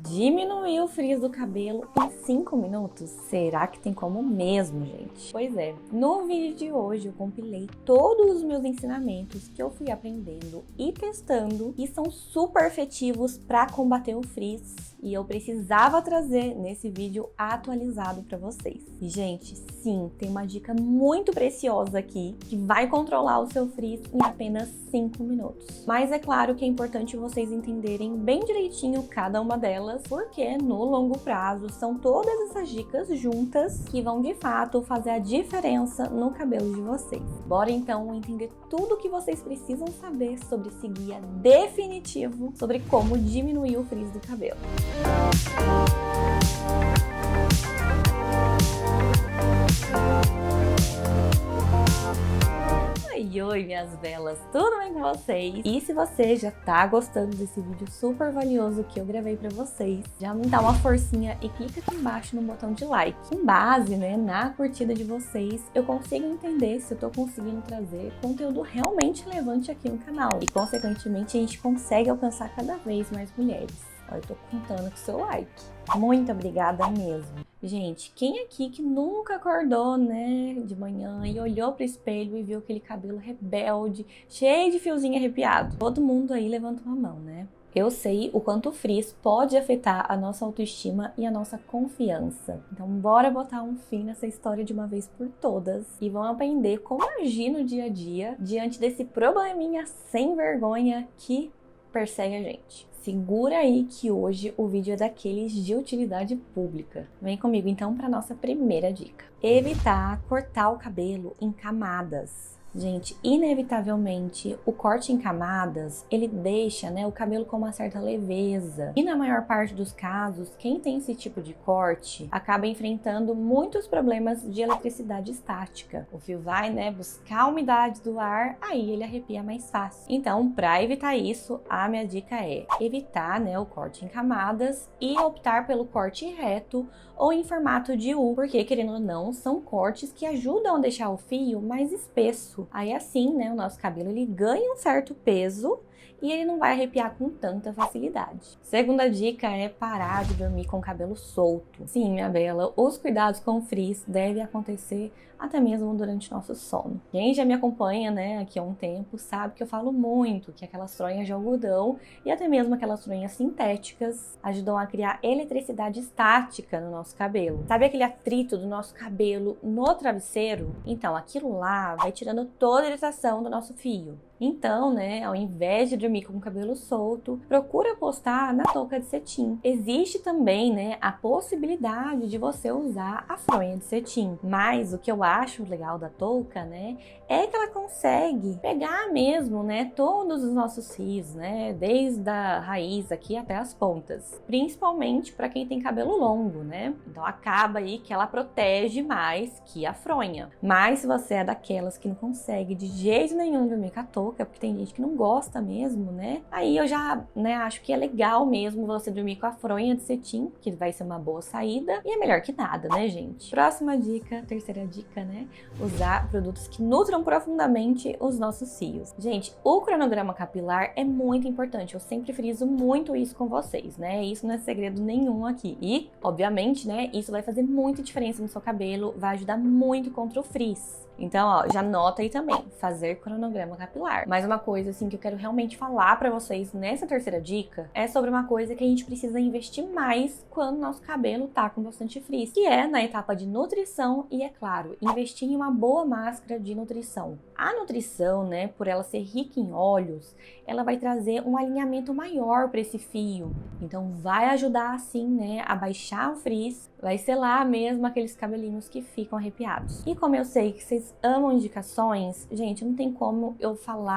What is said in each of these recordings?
Diminuir o frizz do cabelo em 5 minutos? Será que tem como mesmo, gente? Pois é, no vídeo de hoje eu compilei todos os meus ensinamentos que eu fui aprendendo e testando e são super efetivos para combater o frizz e eu precisava trazer nesse vídeo atualizado para vocês. E gente, sim, tem uma dica muito preciosa aqui que vai controlar o seu frizz em apenas 5 minutos. Mas é claro que é importante vocês entenderem bem direitinho cada uma delas, porque no longo prazo são todas essas dicas juntas que vão de fato fazer a diferença no cabelo de vocês. Bora então entender tudo o que vocês precisam saber sobre esse guia definitivo sobre como diminuir o frizz do cabelo. Oi, minhas belas, tudo bem com vocês? E se você já tá gostando desse vídeo super valioso que eu gravei pra vocês, já me dá uma forcinha e clica aqui embaixo no botão de like. Com base, na curtida de vocês, eu consigo entender se eu tô conseguindo trazer conteúdo realmente relevante aqui no canal. E, consequentemente, a gente consegue alcançar cada vez mais mulheres. Olha, eu tô contando com o seu like. Muito obrigada mesmo. Gente, quem aqui que nunca acordou, de manhã e olhou pro espelho e viu aquele cabelo rebelde, cheio de fiozinho arrepiado? Todo mundo aí levantou a mão, Eu sei o quanto o frizz pode afetar a nossa autoestima e a nossa confiança. Então bora botar um fim nessa história de uma vez por todas e vamos aprender como agir no dia a dia diante desse probleminha sem vergonha que persegue a gente. Segura aí que hoje o vídeo é daqueles de utilidade pública. Vem comigo então para nossa primeira dica. Evitar cortar o cabelo em camadas. Gente, inevitavelmente, o corte em camadas, ele deixa, o cabelo com uma certa leveza. E na maior parte dos casos, quem tem esse tipo de corte acaba enfrentando muitos problemas de eletricidade estática. O fio vai, buscar a umidade do ar, aí ele arrepia mais fácil. Então, para evitar isso, a minha dica é evitar, o corte em camadas e optar pelo corte reto ou em formato de U, porque, querendo ou não, são cortes que ajudam a deixar o fio mais espesso. Aí assim, o nosso cabelo ele ganha um certo peso e ele não vai arrepiar com tanta facilidade. Segunda dica é parar de dormir com o cabelo solto. Sim, minha bela, os cuidados com o frizz devem acontecer até mesmo durante nosso sono. Quem já me acompanha, aqui há um tempo, sabe que eu falo muito que aquelas fronhas de algodão e até mesmo aquelas fronhas sintéticas ajudam a criar eletricidade estática no nosso cabelo. Sabe aquele atrito do nosso cabelo no travesseiro? Então, aquilo lá vai tirando toda a irritação do nosso fio. Então, ao invés de dormir com o cabelo solto, procura apostar na touca de cetim. Existe também, a possibilidade de você usar a fronha de cetim. Mas o que eu acho legal da touca, é que ela consegue pegar mesmo, todos os nossos fios, desde a raiz aqui até as pontas. Principalmente para quem tem cabelo longo, Então acaba aí que ela protege mais que a fronha. Mas se você é daquelas que não consegue de jeito nenhum dormir com a touca, porque tem gente que não gosta mesmo, Aí eu já, acho que é legal mesmo você dormir com a fronha de cetim, que vai ser uma boa saída e é melhor que nada, gente? Próxima dica, terceira dica, usar produtos que nutram profundamente os nossos fios. Gente, o cronograma capilar é muito importante, eu sempre friso muito isso com vocês, Isso não é segredo nenhum aqui. E, obviamente, isso vai fazer muita diferença no seu cabelo, vai ajudar muito contra o frizz. Então, já anota aí também, fazer cronograma capilar. Mas uma coisa, assim, que eu quero realmente falar pra vocês nessa terceira dica é sobre uma coisa que a gente precisa investir mais quando nosso cabelo tá com bastante frizz, que é na etapa de nutrição e, é claro, investir em uma boa máscara de nutrição. A nutrição, por ela ser rica em óleos, ela vai trazer um alinhamento maior para esse fio. Então, vai ajudar, assim, a baixar o frizz, vai selar mesmo aqueles cabelinhos que ficam arrepiados. E como eu sei que vocês amam indicações, gente, não tem como eu falar,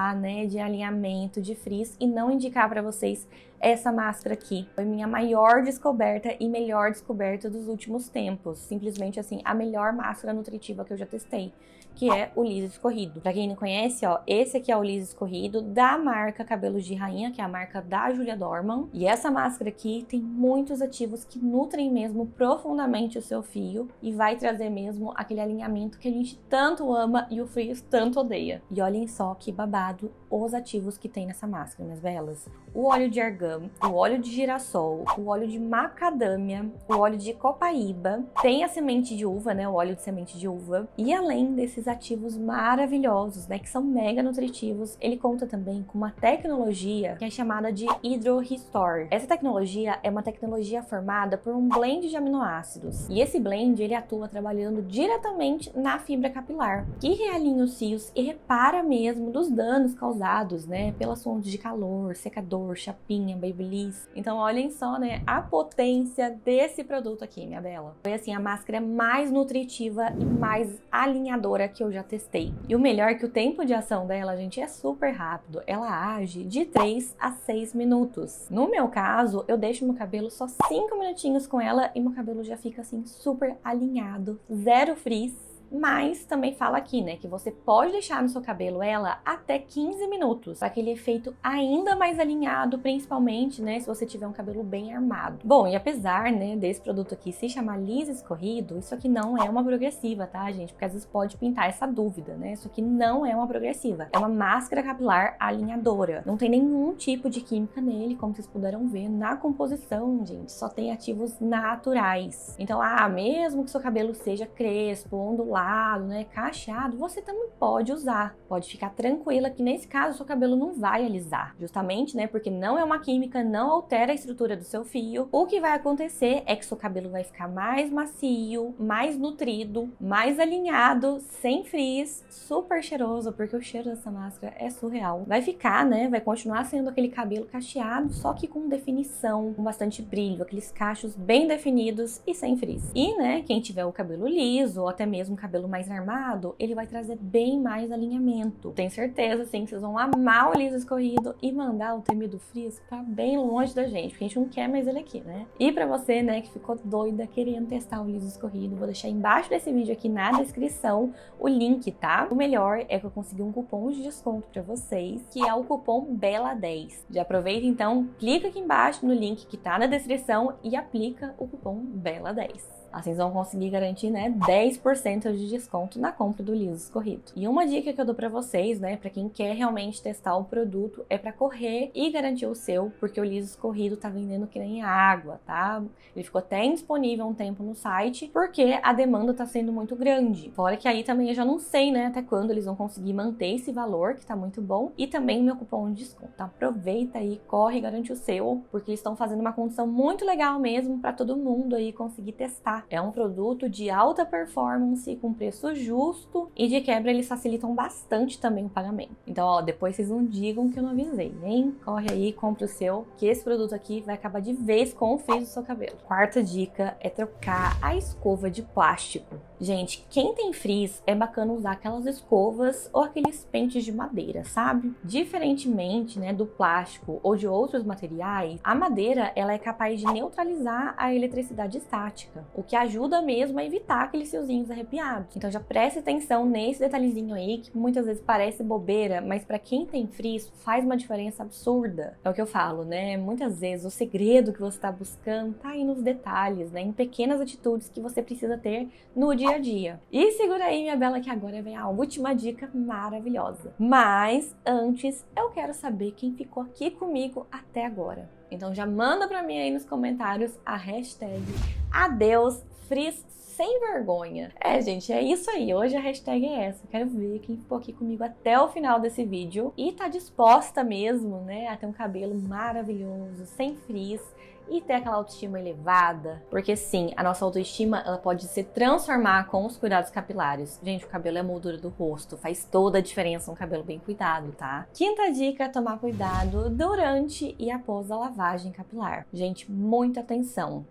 de alinhamento, de frizz e não indicar para vocês essa máscara aqui. Foi minha maior descoberta e melhor descoberta dos últimos tempos. Simplesmente, assim, a melhor máscara nutritiva que eu já testei, que é o Liso Escorrido. Pra quem não conhece, esse aqui é o Liso Escorrido da marca Cabelos de Rainha, que é a marca da Julia Dorman. E essa máscara aqui tem muitos ativos que nutrem mesmo profundamente o seu fio e vai trazer mesmo aquele alinhamento que a gente tanto ama e o frizz tanto odeia. E olhem só que babado os ativos que tem nessa máscara, minhas belas. O óleo de argan, o óleo de girassol, o óleo de macadâmia, o óleo de copaíba, tem a semente de uva, né, o óleo de semente de uva. E além desses ativos maravilhosos, né, que são mega nutritivos, ele conta também com uma tecnologia que é chamada de Hydro Restore. Essa tecnologia é uma tecnologia formada por um blend de aminoácidos. E esse blend, ele atua trabalhando diretamente na fibra capilar, que realinha os fios e repara mesmo dos danos causados, né, pelas fontes de calor, secador, chapinha, babyliss. Então, olhem só, né, a potência desse produto aqui, minha bela. Foi assim, a máscara mais nutritiva e mais alinhadora que eu já testei. E o melhor é que o tempo de ação dela, gente, é super rápido. Ela age de 3 a 6 minutos. No meu caso, eu deixo meu cabelo só 5 minutinhos com ela e meu cabelo já fica assim super alinhado, zero frizz. Mas também fala aqui, né, que você pode deixar no seu cabelo ela até 15 minutos, para aquele efeito ainda mais alinhado, principalmente, né, se você tiver um cabelo bem armado. Bom, e apesar, né, desse produto aqui se chamar liso escorrido, isso aqui não é uma progressiva, tá, gente? Porque às vezes pode pintar essa dúvida, né? Isso aqui não é uma progressiva, é uma máscara capilar alinhadora. Não tem nenhum tipo de química nele, como vocês puderam ver na composição, gente. Só tem ativos naturais. Então, mesmo que seu cabelo seja crespo, ondulado, né, cacheado, você também pode usar. Pode ficar tranquila que nesse caso seu cabelo não vai alisar, justamente, né, porque não é uma química, não altera a estrutura do seu fio. O que vai acontecer é que seu cabelo vai ficar mais macio, mais nutrido, mais alinhado, sem frizz, super cheiroso, porque o cheiro dessa máscara é surreal. Vai ficar, né, vai continuar sendo aquele cabelo cacheado, só que com definição, com bastante brilho, aqueles cachos bem definidos e sem frizz. E, né, quem tiver o cabelo liso ou até mesmo cabelo mais armado, ele vai trazer bem mais alinhamento. Tenho certeza, sim, que vocês vão amar o liso escorrido e mandar o temido frizz pra bem longe da gente, porque a gente não quer mais ele aqui, né? E pra você, né, que ficou doida querendo testar o liso escorrido, vou deixar embaixo desse vídeo aqui na descrição o link, tá? O melhor é que eu consegui um cupom de desconto pra vocês, que é o cupom BELA10. Já aproveita então, clica aqui embaixo no link que tá na descrição e aplica o cupom BELA10. Assim vocês vão conseguir garantir, né, 10% de desconto na compra do liso escorrido. E uma dica que eu dou pra vocês, né, pra quem quer realmente testar o produto, é pra correr e garantir o seu, porque o liso escorrido tá vendendo que nem água, tá? Ele ficou até indisponível há um tempo no site, porque a demanda tá sendo muito grande. Fora que aí também eu já não sei, né, até quando eles vão conseguir manter esse valor, que tá muito bom, e também o meu cupom de desconto. Então aproveita aí, corre e garante o seu, porque eles estão fazendo uma condição muito legal mesmo pra todo mundo aí conseguir testar. É um produto de alta performance, com preço justo e de quebra eles facilitam bastante também o pagamento. Então, ó, depois vocês não digam que eu não avisei, hein? Corre aí, compra o seu, que esse produto aqui vai acabar de vez com o frizz do seu cabelo. Quarta dica é trocar a escova de plástico. Gente, quem tem frizz é bacana usar aquelas escovas ou aqueles pentes de madeira, sabe? Diferentemente, né, do plástico ou de outros materiais, a madeira ela é capaz de neutralizar a eletricidade estática, o que ajuda mesmo a evitar aqueles fiozinhos arrepiados. Então já preste atenção nesse detalhezinho aí, que muitas vezes parece bobeira, mas para quem tem frizz faz uma diferença absurda. É o que eu falo, né? Muitas vezes o segredo que você está buscando tá aí nos detalhes, né? Em pequenas atitudes que você precisa ter no dia a dia. E segura aí, minha bela, que agora vem a última dica maravilhosa. Mas antes, eu quero saber quem ficou aqui comigo até agora. Então já manda pra mim aí nos comentários a hashtag Adeus Frizz Sem Vergonha. Gente, é isso aí. Hoje a hashtag é essa. Eu quero ver quem ficou aqui comigo até o final desse vídeo e tá disposta mesmo, né, a ter um cabelo maravilhoso, sem frizz e ter aquela autoestima elevada. Porque sim, a nossa autoestima, ela pode se transformar com os cuidados capilares. Gente, o cabelo é a moldura do rosto, faz toda a diferença um cabelo bem cuidado, tá? Quinta dica é tomar cuidado durante e após a lavagem capilar. Gente, muita atenção.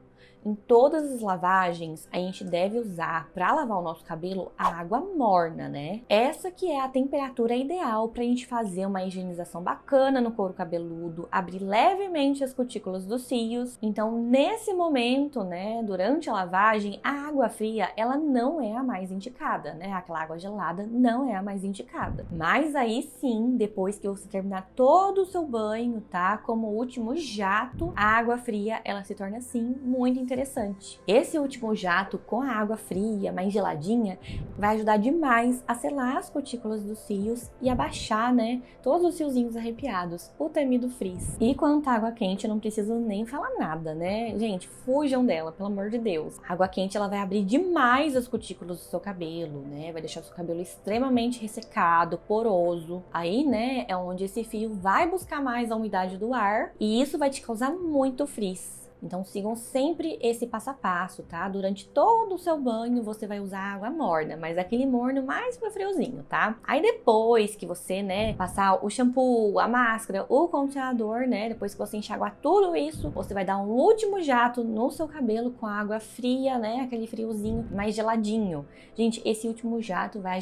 Em todas as lavagens, a gente deve usar, para lavar o nosso cabelo, a água morna, né? Essa que é a temperatura ideal para a gente fazer uma higienização bacana no couro cabeludo, abrir levemente as cutículas dos fios. Então, nesse momento, né, durante a lavagem, a água fria, ela não é a mais indicada, né? Aquela água gelada não é a mais indicada. Mas aí sim, depois que você terminar todo o seu banho, tá? Como último jato, a água fria, ela se torna, sim, muito interessante interessante. Esse último jato com a água fria, mais geladinha, vai ajudar demais a selar as cutículas dos fios e abaixar, né, todos os fiozinhos arrepiados, o temido frizz. E quanto à água quente, eu não preciso nem falar nada, né? Gente, fujam dela, pelo amor de Deus. A água quente, ela vai abrir demais as cutículas do seu cabelo, né? Vai deixar o seu cabelo extremamente ressecado, poroso. Aí, né, é onde esse fio vai buscar mais a umidade do ar e isso vai te causar muito frizz. Então sigam sempre esse passo a passo, tá? Durante todo o seu banho você vai usar água morna, mas aquele morno mais pro friozinho, tá? Aí depois que você, né, passar o shampoo, a máscara, o condicionador, né, depois que você enxaguar tudo isso, você vai dar um último jato no seu cabelo com água fria, né, aquele friozinho mais geladinho. Gente, esse último jato vai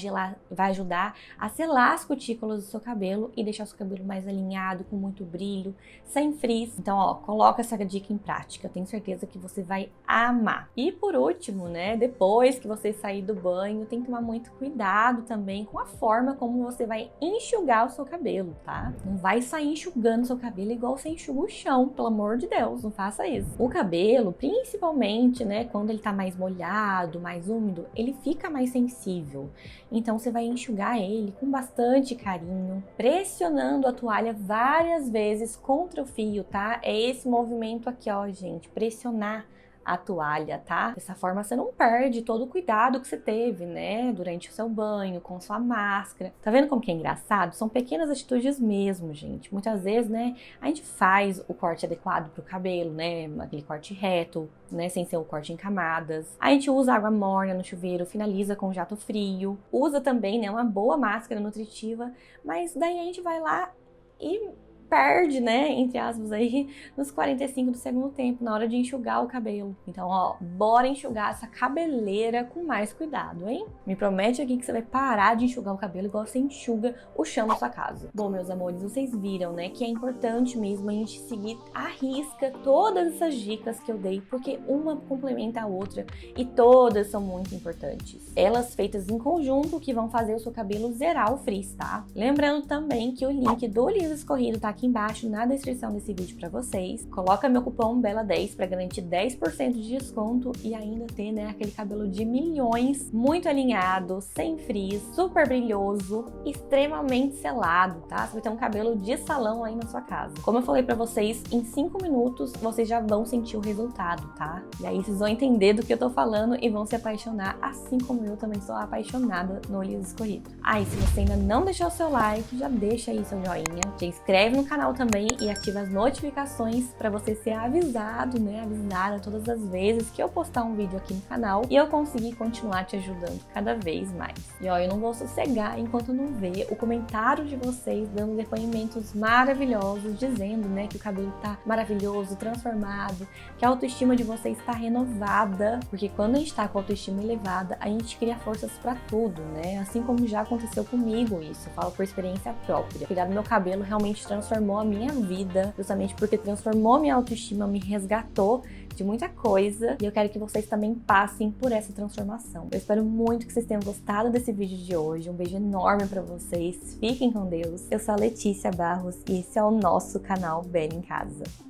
ajudar a selar as cutículas do seu cabelo e deixar o seu cabelo mais alinhado, com muito brilho, sem frizz. Então, ó, coloca essa dica em prática. Eu tenho certeza que você vai amar. E por último, né, depois que você sair do banho, tem que tomar muito cuidado também com a forma como você vai enxugar o seu cabelo, tá? Não vai sair enxugando o seu cabelo igual você enxuga o chão, pelo amor de Deus, não faça isso. O cabelo, principalmente, né, quando ele tá mais molhado, mais úmido, ele fica mais sensível. Então você vai enxugar ele com bastante carinho, pressionando a toalha várias vezes contra o fio, tá? É esse movimento aqui, ó, gente, pressionar a toalha, tá? Dessa forma você não perde todo o cuidado que você teve, né, durante o seu banho, com sua máscara. Tá vendo como que é engraçado? São pequenas atitudes mesmo, gente. Muitas vezes, né, a gente faz o corte adequado pro cabelo, né, aquele corte reto, né, sem ser o corte em camadas. A gente usa água morna no chuveiro, finaliza com jato frio. Usa também, né, uma boa máscara nutritiva, mas daí a gente vai lá e perde, né, entre aspas aí, nos 45 do segundo tempo, na hora de enxugar o cabelo. Então, ó, bora enxugar essa cabeleira com mais cuidado, hein? Me promete aqui que você vai parar de enxugar o cabelo igual você enxuga o chão da sua casa. Bom, meus amores, vocês viram, né, que é importante mesmo a gente seguir à risca todas essas dicas que eu dei, porque uma complementa a outra e todas são muito importantes. Elas feitas em conjunto que vão fazer o seu cabelo zerar o frizz, tá? Lembrando também que o link do Liso Escorrido tá aqui embaixo na descrição desse vídeo pra vocês. Coloca meu cupom BELA10 pra garantir 10% de desconto e ainda ter, né, aquele cabelo de milhões, muito alinhado, sem frizz, super brilhoso, extremamente selado, tá? Você vai ter um cabelo de salão aí na sua casa. Como eu falei pra vocês, em 5 minutos vocês já vão sentir o resultado, tá? E aí vocês vão entender do que eu tô falando e vão se apaixonar, assim como eu também sou apaixonada no Liso Escorrido. E se você ainda não deixou o seu like, já deixa aí seu joinha, se inscreve no canal também e ativa as notificações para você ser avisado, né, avisada todas as vezes que eu postar um vídeo aqui no canal e eu conseguir continuar te ajudando cada vez mais. E ó, eu não vou sossegar enquanto não ver o comentário de vocês dando depoimentos maravilhosos, dizendo, né, que o cabelo tá maravilhoso, transformado, que a autoestima de vocês está renovada, porque quando a gente tá com a autoestima elevada, a gente cria forças para tudo, né, assim como já aconteceu comigo isso, eu falo por experiência própria. Cuidar do meu cabelo realmente transformou a minha vida, justamente porque transformou minha autoestima, me resgatou de muita coisa e eu quero que vocês também passem por essa transformação. Eu espero muito que vocês tenham gostado desse vídeo de hoje, um beijo enorme pra vocês, fiquem com Deus. Eu sou a Letícia Barros e esse é o nosso canal Bela em Casa.